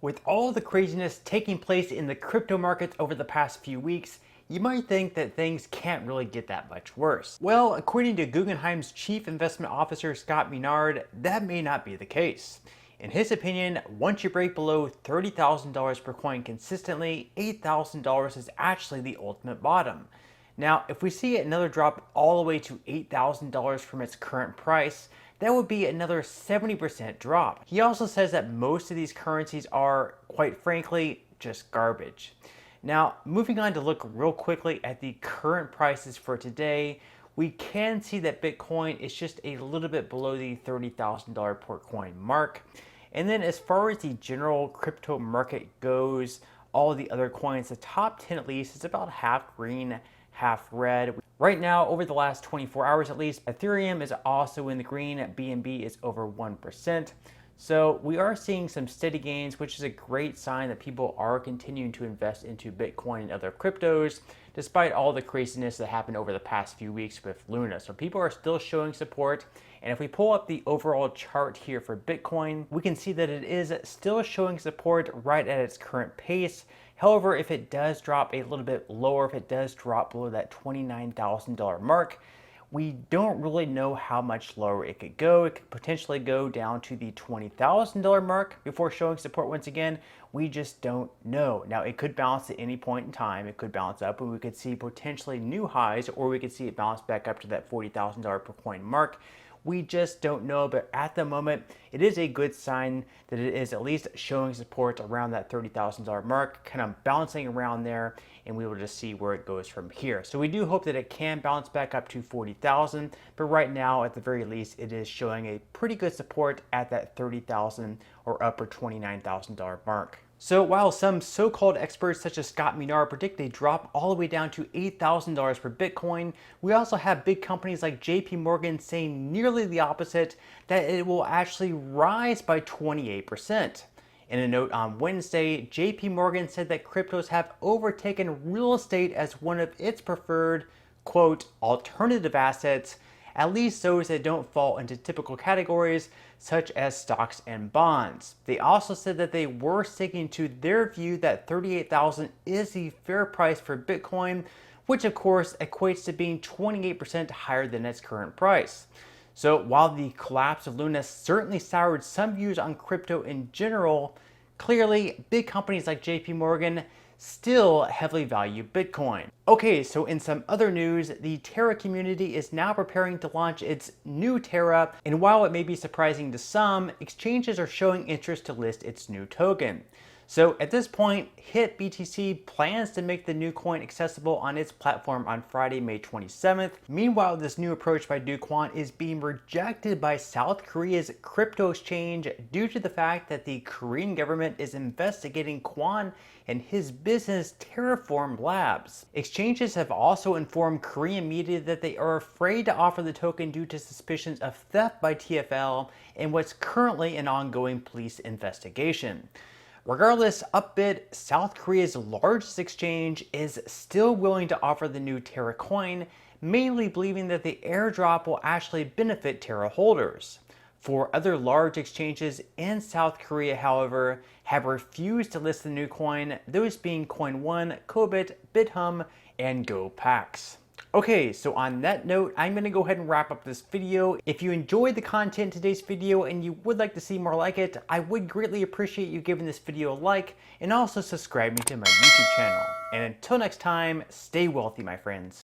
With all the craziness taking place in the crypto markets over the past few weeks, you might think that things can't really get that much worse. Well, according to Guggenheim's chief investment officer Scott Minard, that may not be the case. In his opinion, once you break below $30,000 per coin consistently, $8,000 is actually the ultimate bottom. Now, if we see another drop all the way to $8,000 from its current price, that would be another 70% drop. He also says that most of these currencies are, quite frankly, just garbage. Now, moving on to look real quickly at the current prices for today, we can see that Bitcoin is just a little bit below the $30,000 per coin mark. And then as far as the general crypto market goes, all the other coins, the top 10 at least, is about half green, half red. Right now, over the last 24 hours at least, Ethereum is also in the green, BNB is over 1%. So we are seeing some steady gains, which is a great sign that people are continuing to invest into Bitcoin and other cryptos, despite all the craziness that happened over the past few weeks with Luna. So people are still showing support. And if we pull up the overall chart here for Bitcoin, we can see that it is still showing support right at its current pace. However, if it does drop a little bit lower, if it does drop below that $29,000 mark, we don't really know how much lower it could go. It could potentially go down to the $20,000 mark before showing support once again. We just don't know. Now, it could bounce at any point in time. It could bounce up and we could see potentially new highs, or we could see it bounce back up to that $40,000 per coin mark. We just don't know, but at the moment, it is a good sign that it is at least showing support around that $30,000 mark, kind of bouncing around there, and we will just see where it goes from here. So we do hope that it can bounce back up to 40,000, but right now, at the very least, it is showing a pretty good support at that 30,000 or upper $29,000 mark. So while some so-called experts such as Scott Minard predict a drop all the way down to $8,000 per Bitcoin, we also have big companies like JP Morgan saying nearly the opposite, that it will actually rise by 28%. In a note on Wednesday, JP Morgan said that cryptos have overtaken real estate as one of its preferred, quote, alternative assets, at least those that don't fall into typical categories such as stocks and bonds. They also said that they were sticking to their view that 38,000 is the fair price for Bitcoin, which of course equates to being 28% higher than its current price. So while the collapse of Luna certainly soured some views on crypto in general, clearly big companies like JP Morgan still heavily value Bitcoin. Okay, so in some other news, the Terra community is now preparing to launch its new Terra, and while it may be surprising to some, exchanges are showing interest to list its new token. So at this point, HitBTC plans to make the new coin accessible on its platform on Friday, May 27th. Meanwhile, this new approach by Do Kwon is being rejected by South Korea's crypto exchange due to the fact that the Korean government is investigating Kwon and his business Terraform Labs. Exchanges have also informed Korean media that they are afraid to offer the token due to suspicions of theft by TFL and what's currently an ongoing police investigation. Regardless, Upbit, South Korea's largest exchange, is still willing to offer the new Terra coin, mainly believing that the airdrop will actually benefit Terra holders. Four other large exchanges in South Korea, however, have refused to list the new coin, those being Coin1, Kobit, BitHum, and GoPax. Okay, so on that note, I'm going to go ahead and wrap up this video. If you enjoyed the content in today's video and you would like to see more like it, I would greatly appreciate you giving this video a like and also subscribing to my YouTube channel. And until next time, stay wealthy, my friends.